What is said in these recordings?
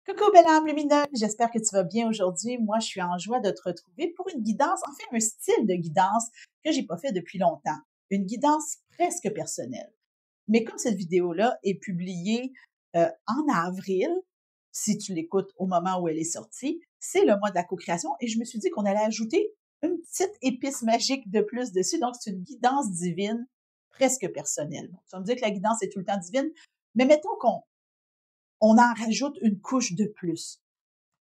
Coucou belle âme lumineuse, j'espère que tu vas bien aujourd'hui. Moi, je suis en joie de te retrouver pour une guidance, enfin un style de guidance que j'ai pas fait depuis longtemps. Une guidance presque personnelle. Mais comme cette vidéo-là est publiée en avril, si tu l'écoutes au moment où elle est sortie, c'est le mois de la co-création et je me suis dit qu'on allait ajouter une petite épice magique de plus dessus. Donc, c'est une guidance divine presque personnelle. Bon, tu vas me dire que la guidance est tout le temps divine, mais mettons qu'on en rajoute une couche de plus.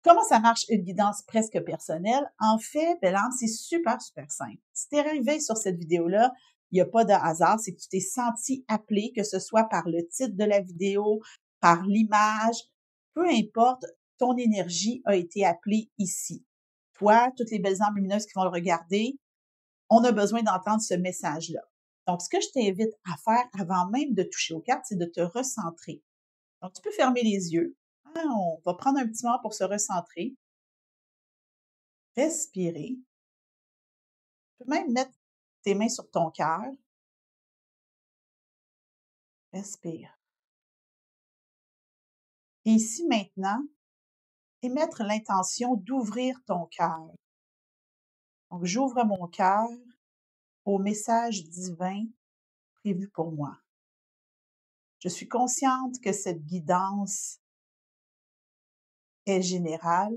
Comment ça marche une guidance presque personnelle? En fait, Bellam, c'est super, super simple. Si t'es arrivé sur cette vidéo-là, il n'y a pas de hasard, c'est que tu t'es senti appelé, que ce soit par le titre de la vidéo, par l'image, peu importe, ton énergie a été appelée ici. Toi, toutes les belles âmes lumineuses qui vont le regarder, on a besoin d'entendre ce message-là. Donc, ce que je t'invite à faire avant même de toucher aux cartes, c'est de te recentrer. Donc, tu peux fermer les yeux. On va prendre un petit moment pour se recentrer. Respirer. Tu peux même mettre tes mains sur ton cœur. Respire. Et ici maintenant, émettre l'intention d'ouvrir ton cœur. Donc, j'ouvre mon cœur au message divin prévu pour moi. Je suis consciente que cette guidance est générale,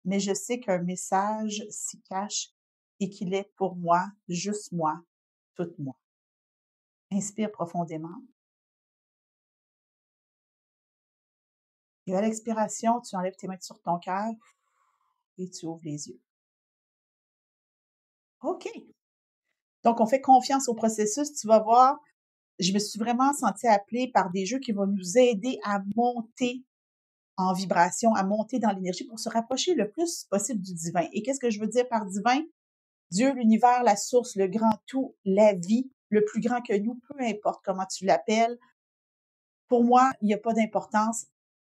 mais je sais qu'un message s'y cache et qu'il est pour moi, juste moi, toute moi. Inspire profondément. Et à l'expiration, tu enlèves tes mains sur ton cœur et tu ouvres les yeux. OK. Donc, on fait confiance au processus. Tu vas voir, je me suis vraiment sentie appelée par des jeux qui vont nous aider à monter en vibration, à monter dans l'énergie pour se rapprocher le plus possible du divin. Et qu'est-ce que je veux dire par divin? Dieu, l'univers, la source, le grand tout, la vie, le plus grand que nous, peu importe comment tu l'appelles. Pour moi, il n'y a pas d'importance.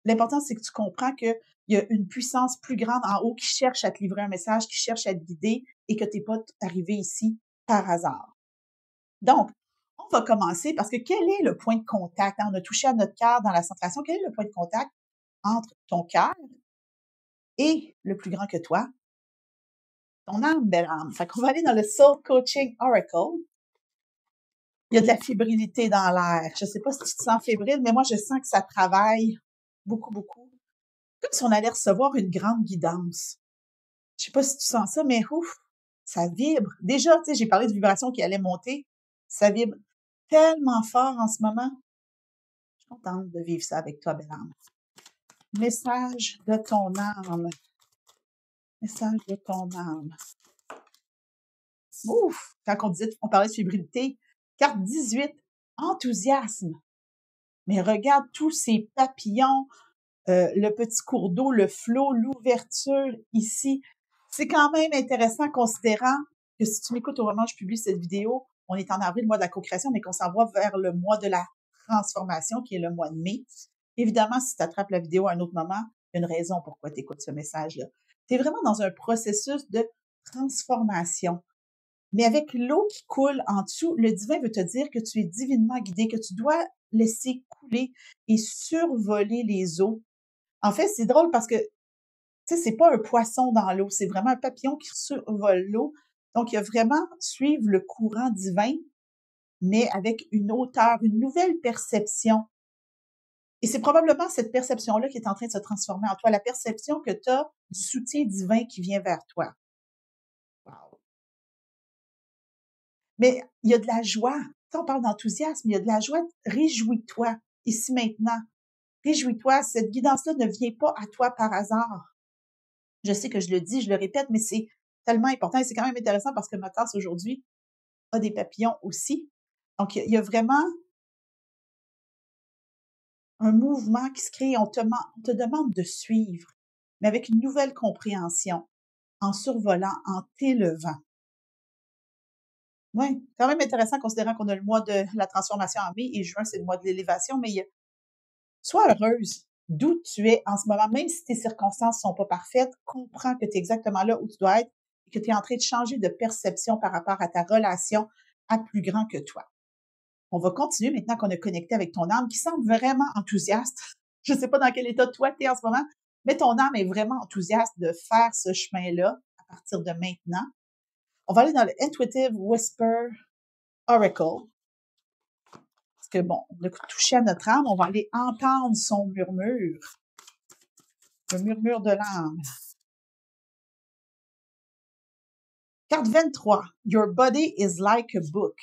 L'important, c'est que tu comprends qu'il y a une puissance plus grande en haut qui cherche à te livrer un message, qui cherche à te guider et que tu n'es pas arrivé ici par hasard. Donc, on va commencer parce que quel est le point de contact? On a touché à notre cœur dans la centration. Quel est le point de contact entre ton cœur et le plus grand que toi, ton âme, belle âme? Fait qu'on va aller dans le Soul Coaching Oracle. Il y a de la fébrilité dans l'air. Je ne sais pas si tu te sens fébrile, mais moi, je sens que ça travaille beaucoup, beaucoup. Comme si on allait recevoir une grande guidance. Je sais pas si tu sens ça, mais ouf, ça vibre. Déjà, tu sais, j'ai parlé de vibrations qui allaient monter. Ça vibre tellement fort en ce moment. Je suis contente de vivre ça avec toi, belle âme. Message de ton âme. Message de ton âme. Ouf! Quand on parlait de fébrilité, carte 18, enthousiasme. Mais regarde tous ces papillons, le petit cours d'eau, le flot, l'ouverture ici. C'est quand même intéressant considérant que si tu m'écoutes au moment où je publie cette vidéo, on est en avril, le mois de la co-création, mais qu'on s'en va vers le mois de la transformation, qui est le mois de mai. Évidemment, si tu attrapes la vidéo à un autre moment, il y a une raison pourquoi tu écoutes ce message-là. Tu es vraiment dans un processus de transformation. Mais avec l'eau qui coule en dessous, le divin veut te dire que tu es divinement guidé, que tu dois laisser couler et survoler les eaux. En fait, c'est drôle parce que, tu sais, c'est pas un poisson dans l'eau, c'est vraiment un papillon qui survole l'eau. Donc, il y a vraiment suivre le courant divin, mais avec une hauteur, une nouvelle perception. Et c'est probablement cette perception-là qui est en train de se transformer en toi, la perception que tu as du soutien divin qui vient vers toi. Wow. Mais il y a de la joie. Tu sais, on parle d'enthousiasme, il y a de la joie. Réjouis-toi, ici maintenant. Réjouis-toi. Cette guidance-là ne vient pas à toi par hasard. Je sais que je le dis, je le répète, mais c'est tellement important et c'est quand même intéressant parce que ma tasse aujourd'hui a des papillons aussi. Donc, il y a vraiment un mouvement qui se crée. On te demande de suivre, mais avec une nouvelle compréhension, en survolant, en t'élevant. Oui, quand même intéressant considérant qu'on a le mois de la transformation en mai et juin, c'est le mois de l'élévation, mais sois heureuse d'où tu es en ce moment, même si tes circonstances sont pas parfaites, comprends que tu es exactement là où tu dois être et que tu es en train de changer de perception par rapport à ta relation à plus grand que toi. On va continuer maintenant qu'on a connecté avec ton âme qui semble vraiment enthousiaste. Je sais pas dans quel état toi tu es en ce moment, mais ton âme est vraiment enthousiaste de faire ce chemin-là à partir de maintenant. On va aller dans le Intuitive Whisper Oracle. Parce que bon, on a touché à notre âme, on va aller entendre son murmure. Le murmure de l'âme. Carte 23. Your body is like a book.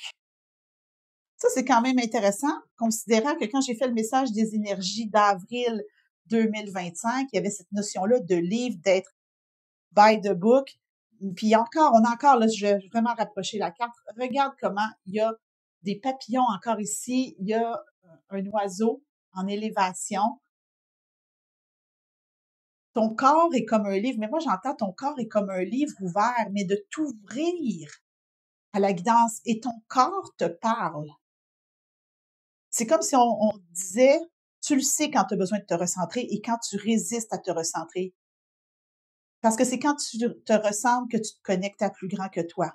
Ça, c'est quand même intéressant, considérant que quand j'ai fait le message des énergies d'avril 2025, il y avait cette notion-là de livre, d'être by the book. Puis encore, on a encore, là, je vais vraiment rapprocher la carte. Regarde comment il y a des papillons encore ici. Il y a un oiseau en élévation. Ton corps est comme un livre, mais moi j'entends ton corps est comme un livre ouvert, mais de t'ouvrir à la guidance et ton corps te parle. C'est comme si on disait, tu le sais quand tu as besoin de te recentrer et quand tu résistes à te recentrer. Parce que c'est quand tu te recentres que tu te connectes à plus grand que toi.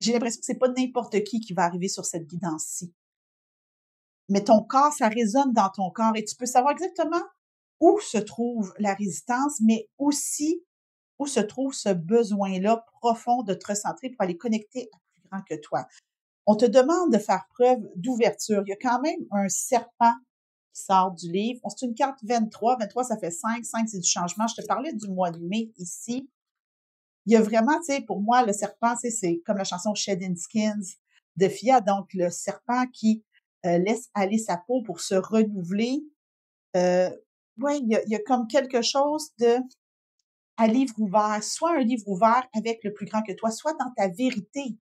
J'ai l'impression que c'est pas n'importe qui va arriver sur cette guidance-ci. Mais ton corps, ça résonne dans ton corps et tu peux savoir exactement où se trouve la résistance, mais aussi où se trouve ce besoin-là profond de te recentrer pour aller connecter à plus grand que toi. On te demande de faire preuve d'ouverture. Il y a quand même un serpent qui sort du livre. C'est une carte 23. 23, ça fait 5. 5, c'est du changement. Je te parlais du mois de mai ici. Il y a vraiment, tu sais, pour moi, le serpent, c'est comme la chanson Shedding Skins de Fia. Donc, le serpent qui laisse aller sa peau pour se renouveler. Ouais, il y a comme quelque chose de à livre ouvert, soit un livre ouvert avec le plus grand que toi, soit dans ta vérité.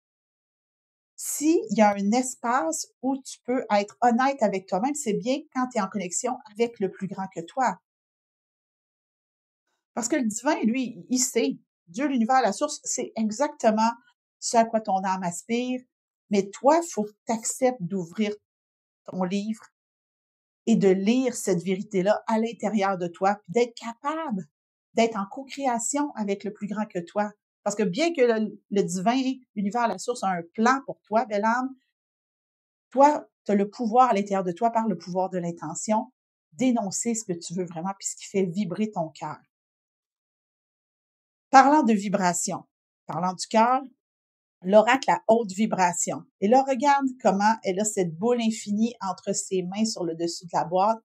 S'il y a un espace où tu peux être honnête avec toi-même, c'est bien quand tu es en connexion avec le plus grand que toi. Parce que le divin, lui, il sait. Dieu, l'univers, la source, c'est exactement ce à quoi ton âme aspire. Mais toi, il faut que tu acceptes d'ouvrir ton livre et de lire cette vérité-là à l'intérieur de toi, puis d'être capable d'être en co-création avec le plus grand que toi. Parce que bien que le divin, l'univers, la source a un plan pour toi, belle âme, toi, tu as le pouvoir à l'intérieur de toi, par le pouvoir de l'intention, d'énoncer ce que tu veux vraiment, puis ce qui fait vibrer ton cœur. Parlant de vibration, parlant du cœur, l'oracle à haute vibration. Et là, regarde comment elle a cette boule infinie entre ses mains sur le dessus de la boîte.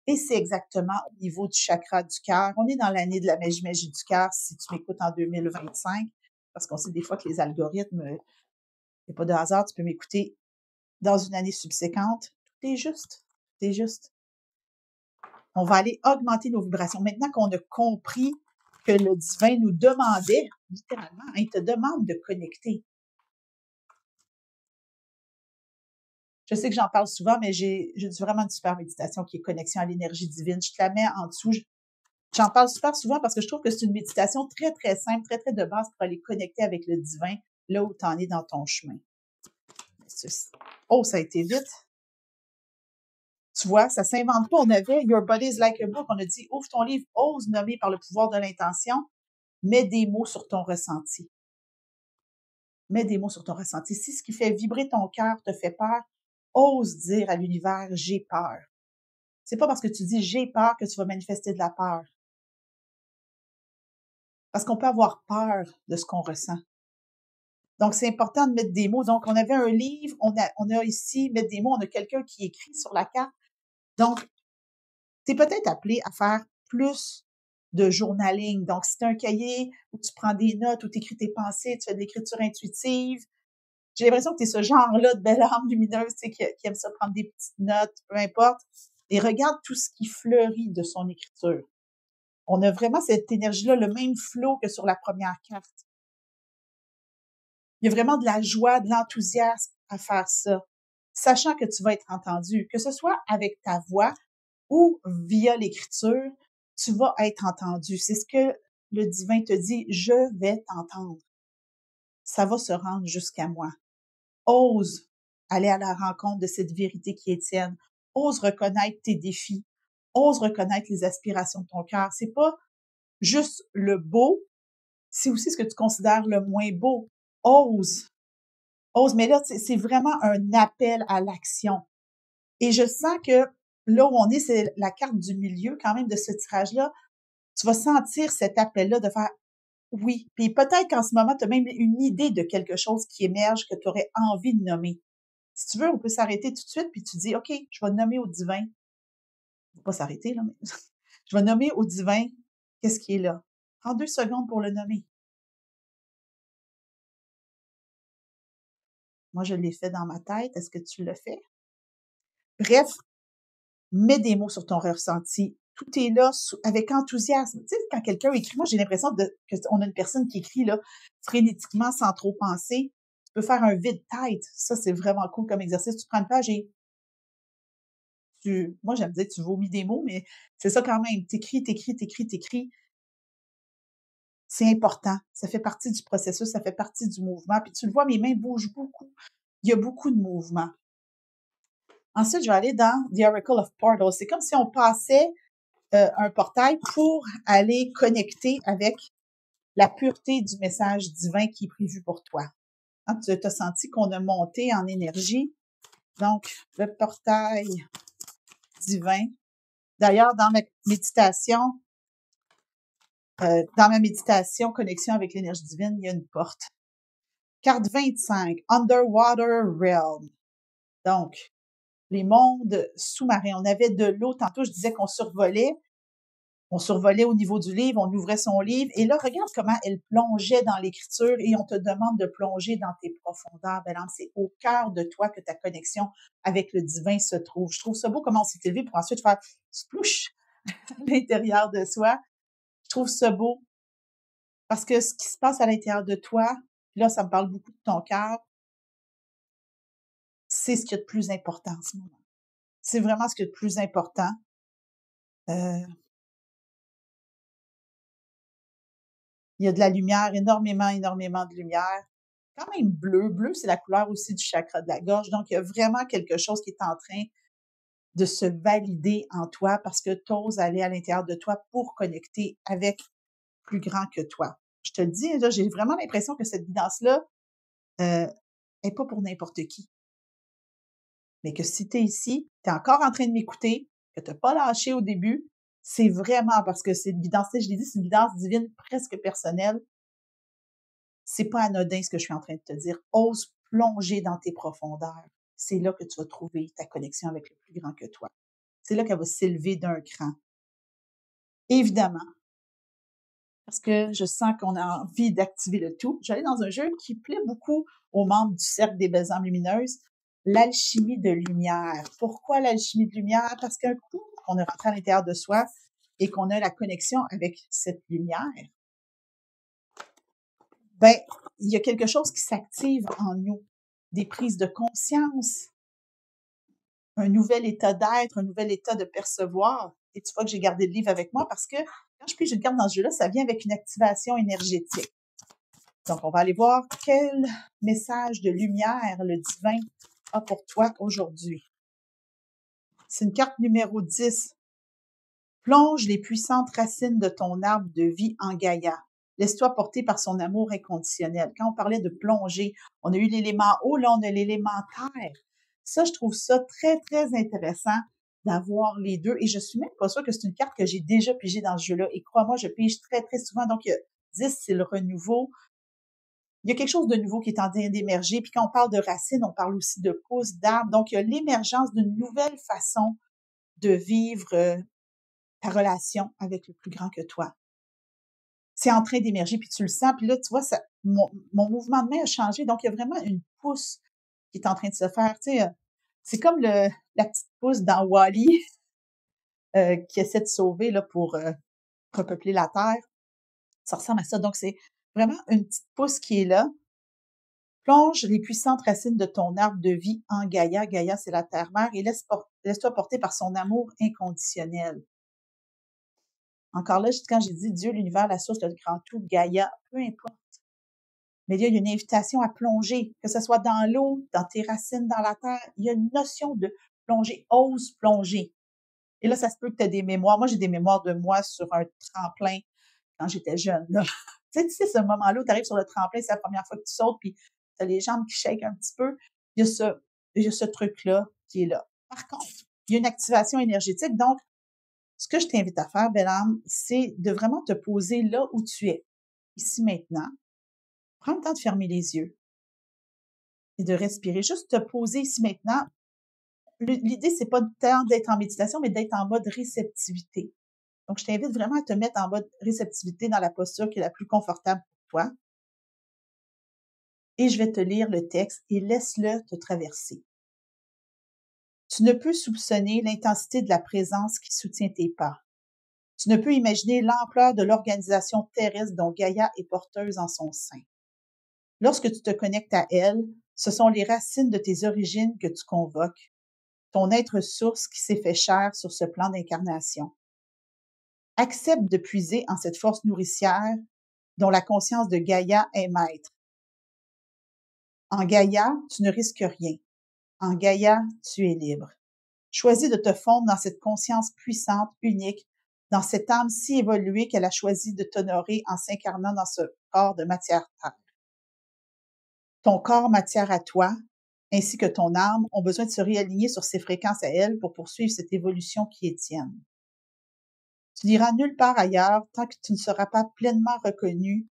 Et c'est exactement au niveau du chakra du cœur. On est dans l'année de la magie du cœur si tu m'écoutes en 2025, parce qu'on sait des fois que les algorithmes, il n'y a pas de hasard, tu peux m'écouter dans une année subséquente. Tout est juste. Tout est juste. On va aller augmenter nos vibrations. Maintenant qu'on a compris que le divin nous demandait, littéralement, il te demande de connecter. Je sais que j'en parle souvent, mais j'ai vraiment une super méditation qui est connexion à l'énergie divine. Je te la mets en dessous. J'en parle super souvent parce que je trouve que c'est une méditation très, très simple, très, très de base pour aller connecter avec le divin là où tu en es dans ton chemin. Oh, ça a été vite. Tu vois, ça s'invente pas. On avait Your Body is like a book. On a dit, ouvre ton livre, ose nommer par le pouvoir de l'intention, mets des mots sur ton ressenti. Mets des mots sur ton ressenti. Si ce qui fait vibrer ton cœur te fait peur, ose dire à l'univers, j'ai peur. C'est pas parce que tu dis j'ai peur que tu vas manifester de la peur. Parce qu'on peut avoir peur de ce qu'on ressent. Donc, c'est important de mettre des mots. Donc, on avait un livre, on a ici, mettre des mots, on a quelqu'un qui écrit sur la carte. Donc, tu es peut-être appelé à faire plus de journaling. Donc, si tu as un cahier où tu prends des notes, où tu écris tes pensées, tu fais de l'écriture intuitive, j'ai l'impression que tu es ce genre-là de belle âme lumineuse, tu sais, qui aime ça prendre des petites notes, peu importe. Et regarde tout ce qui fleurit de son écriture. On a vraiment cette énergie-là, le même flow que sur la première carte. Il y a vraiment de la joie, de l'enthousiasme à faire ça, sachant que tu vas être entendu, que ce soit avec ta voix ou via l'écriture, tu vas être entendu. C'est ce que le divin te dit, je vais t'entendre. Ça va se rendre jusqu'à moi. Ose aller à la rencontre de cette vérité qui est tienne. Ose reconnaître tes défis. Ose reconnaître les aspirations de ton cœur. C'est pas juste le beau, c'est aussi ce que tu considères le moins beau. Ose. Ose. Mais là, c'est vraiment un appel à l'action. Et je sens que là où on est, c'est la carte du milieu quand même de ce tirage-là. Tu vas sentir cet appel-là de faire oui. Puis peut-être qu'en ce moment, tu as même une idée de quelque chose qui émerge que tu aurais envie de nommer. Si tu veux, on peut s'arrêter tout de suite, puis tu dis, OK, je vais nommer au divin. On va pas s'arrêter, là, mais je vais nommer au divin qu'est-ce qui est là. Prends 2 secondes pour le nommer. Moi, je l'ai fait dans ma tête. Est-ce que tu le fais? Bref, mets des mots sur ton ressenti. Tout est là avec enthousiasme. Tu sais, quand quelqu'un écrit, moi, j'ai l'impression qu'on a une personne qui écrit là, frénétiquement, sans trop penser. Tu peux faire un vide-tête. Ça, c'est vraiment cool comme exercice. Tu prends une page et moi, j'aime dire tu vomis des mots, mais c'est ça quand même. T'écris, t'écris, t'écris, t'écris. C'est important. Ça fait partie du processus, ça fait partie du mouvement. Puis tu le vois, mes mains bougent beaucoup. Il y a beaucoup de mouvement. Ensuite, je vais aller dans The Oracle of Portals. C'est comme si on passait un portail pour aller connecter avec la pureté du message divin qui est prévu pour toi. Hein, tu as senti qu'on a monté en énergie. Donc, le portail divin. D'ailleurs, dans ma méditation, connexion avec l'énergie divine, il y a une porte. Carte 25, Underwater Realm. Donc, les mondes sous-marins. On avait de l'eau. Tantôt, je disais qu'on survolait. On survolait au niveau du livre, on ouvrait son livre. Et là, regarde comment elle plongeait dans l'écriture et on te demande de plonger dans tes profondeurs. Ben, c'est au cœur de toi que ta connexion avec le divin se trouve. Je trouve ça beau comment on s'est élevé pour ensuite faire splouche à l'intérieur de soi. Je trouve ça beau parce que ce qui se passe à l'intérieur de toi, là, ça me parle beaucoup de ton cœur, c'est ce qui est de plus important en ce moment. C'est vraiment ce qui est de plus important. Il y a de la lumière, énormément, énormément de lumière. Quand même bleu. Bleu, c'est la couleur aussi du chakra de la gorge. Donc, il y a vraiment quelque chose qui est en train de se valider en toi parce que tu oses aller à l'intérieur de toi pour connecter avec plus grand que toi. Je te le dis, là, j'ai vraiment l'impression que cette guidance-là est pas pour n'importe qui. Mais que si tu es ici, tu es encore en train de m'écouter, que tu n'as pas lâché au début, c'est vraiment parce que c'est une guidance, je l'ai dit, c'est une guidance divine presque personnelle. C'est pas anodin ce que je suis en train de te dire. Ose plonger dans tes profondeurs. C'est là que tu vas trouver ta connexion avec le plus grand que toi. C'est là qu'elle va s'élever d'un cran. Évidemment, parce que je sens qu'on a envie d'activer le tout. J'allais dans un jeu qui plaît beaucoup aux membres du Cercle des Belles âmes lumineuses, l'alchimie de lumière. Pourquoi l'alchimie de lumière? Parce qu'un coup qu'on est rentré à l'intérieur de soi et qu'on a la connexion avec cette lumière, ben, il y a quelque chose qui s'active en nous, des prises de conscience, un nouvel état d'être, un nouvel état de percevoir. Et tu vois que j'ai gardé le livre avec moi parce que quand je pige une carte dans ce jeu-là, ça vient avec une activation énergétique. Donc, on va aller voir quel message de lumière le divin a pour toi aujourd'hui. C'est une carte numéro 10. Plonge les puissantes racines de ton arbre de vie en Gaïa. Laisse-toi porter par son amour inconditionnel. Quand on parlait de plonger, on a eu l'élément eau, là, on a l'élément terre. Ça, je trouve ça très, très intéressant d'avoir les deux. Et je suis même pas sûre que c'est une carte que j'ai déjà pigée dans ce jeu-là. Et crois-moi, je pige très, très souvent. Donc, 10, c'est le renouveau. Il y a quelque chose de nouveau qui est en train d'émerger. Puis quand on parle de racines, on parle aussi de pousses, d'arbres. Donc, il y a l'émergence d'une nouvelle façon de vivre ta relation avec le plus grand que toi. C'est en train d'émerger, puis tu le sens. Puis là, tu vois, mon mouvement de main a changé. Donc, il y a vraiment une pousse qui est en train de se faire. Tu sais, c'est comme la petite pousse dans Wall-E qui essaie de sauver là, pour repeupler la Terre. Ça ressemble à ça. Donc, c'est vraiment une petite pousse qui est là. Plonge les puissantes racines de ton arbre de vie en Gaïa. Gaïa, c'est la terre-mère. Et laisse-toi porter par son amour inconditionnel. Encore là, quand j'ai dit Dieu, l'univers, la source, le grand tout, Gaïa, peu importe. Mais là, il y a une invitation à plonger, que ce soit dans l'eau, dans tes racines, dans la terre. Il y a une notion de plonger, ose plonger. Et là, ça se peut que tu aies des mémoires. Moi, j'ai des mémoires de moi sur un tremplin quand j'étais jeune. Là. Tu sais, ce moment-là où tu arrives sur le tremplin, c'est la première fois que tu sautes, puis tu as les jambes qui shake un petit peu. Il y a ce truc-là qui est là. Par contre, il y a une activation énergétique. Donc, ce que je t'invite à faire, belle âme, c'est de vraiment te poser là où tu es, ici maintenant. Prends le temps de fermer les yeux et de respirer. Juste te poser ici maintenant. L'idée, c'est pas tant d'être en méditation, mais d'être en mode réceptivité. Donc, je t'invite vraiment à te mettre en mode réceptivité dans la posture qui est la plus confortable pour toi. Et je vais te lire le texte et laisse-le te traverser. Tu ne peux soupçonner l'intensité de la présence qui soutient tes pas. Tu ne peux imaginer l'ampleur de l'organisation terrestre dont Gaïa est porteuse en son sein. Lorsque tu te connectes à elle, ce sont les racines de tes origines que tu convoques, ton être source qui s'est fait chair sur ce plan d'incarnation. Accepte de puiser en cette force nourricière dont la conscience de Gaïa est maître. En Gaïa, tu ne risques rien. En Gaïa, tu es libre. Choisis de te fondre dans cette conscience puissante, unique, dans cette âme si évoluée qu'elle a choisi de t'honorer en s'incarnant dans ce corps de matière-terre. Ton corps matière à toi, ainsi que ton âme, ont besoin de se réaligner sur ces fréquences à elles pour poursuivre cette évolution qui est tienne. Tu n'iras nulle part ailleurs tant que tu ne seras pas pleinement reconnu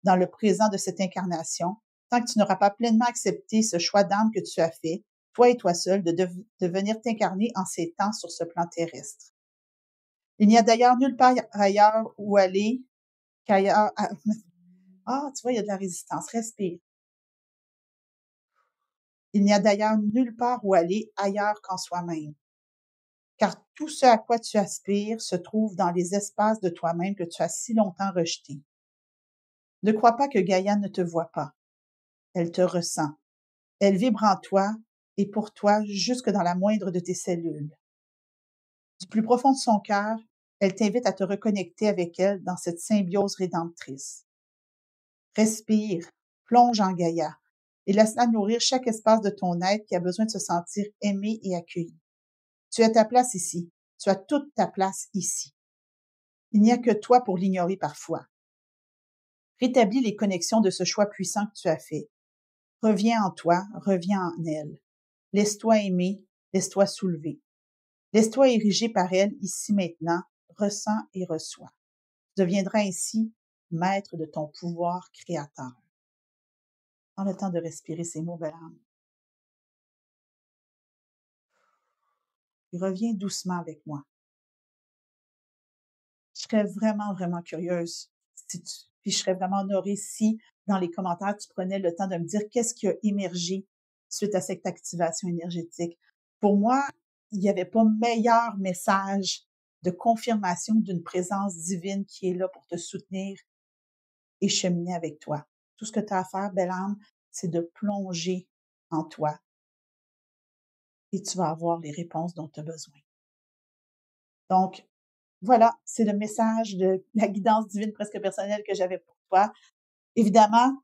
dans le présent de cette incarnation, tant que tu n'auras pas pleinement accepté ce choix d'âme que tu as fait, toi et toi seul, de venir t'incarner en ces temps sur ce plan terrestre. Il n'y a d'ailleurs nulle part ailleurs où aller qu'ailleurs. Ah, tu vois, il y a de la résistance. Respire. Il n'y a d'ailleurs nulle part où aller ailleurs qu'en soi-même. Car tout ce à quoi tu aspires se trouve dans les espaces de toi-même que tu as si longtemps rejetés. Ne crois pas que Gaïa ne te voit pas. Elle te ressent. Elle vibre en toi et pour toi jusque dans la moindre de tes cellules. Du plus profond de son cœur, elle t'invite à te reconnecter avec elle dans cette symbiose rédemptrice. Respire, plonge en Gaïa et laisse-la nourrir chaque espace de ton être qui a besoin de se sentir aimé et accueilli. Tu as ta place ici. Tu as toute ta place ici. Il n'y a que toi pour l'ignorer parfois. Rétablis les connexions de ce choix puissant que tu as fait. Reviens en toi, reviens en elle. Laisse-toi aimer, laisse-toi soulever. Laisse-toi ériger par elle ici maintenant, ressens et reçois. Tu deviendras ainsi maître de ton pouvoir créateur. Prends le temps de respirer ces mots, belle âme. Et reviens doucement avec moi. Je serais vraiment, vraiment curieuse puis je serais vraiment honorée si, dans les commentaires, tu prenais le temps de me dire qu'est-ce qui a émergé suite à cette activation énergétique. Pour moi, il n'y avait pas meilleur message de confirmation d'une présence divine qui est là pour te soutenir et cheminer avec toi. Tout ce que tu as à faire, belle âme, c'est de plonger en toi et tu vas avoir les réponses dont tu as besoin. Donc, voilà, c'est le message de la guidance divine presque personnelle que j'avais pour toi. Évidemment,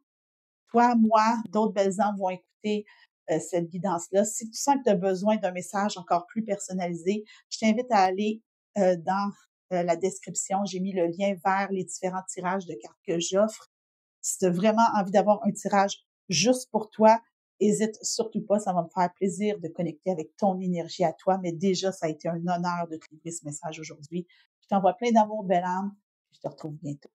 toi, moi, d'autres belles âmes vont écouter cette guidance-là. Si tu sens que tu as besoin d'un message encore plus personnalisé, je t'invite à aller dans la description. J'ai mis le lien vers les différents tirages de cartes que j'offre. Si tu as vraiment envie d'avoir un tirage juste pour toi, hésite surtout pas, ça va me faire plaisir de connecter avec ton énergie à toi, mais déjà, ça a été un honneur de te livrer ce message aujourd'hui. Je t'envoie plein d'amour, belle âme, je te retrouve bientôt.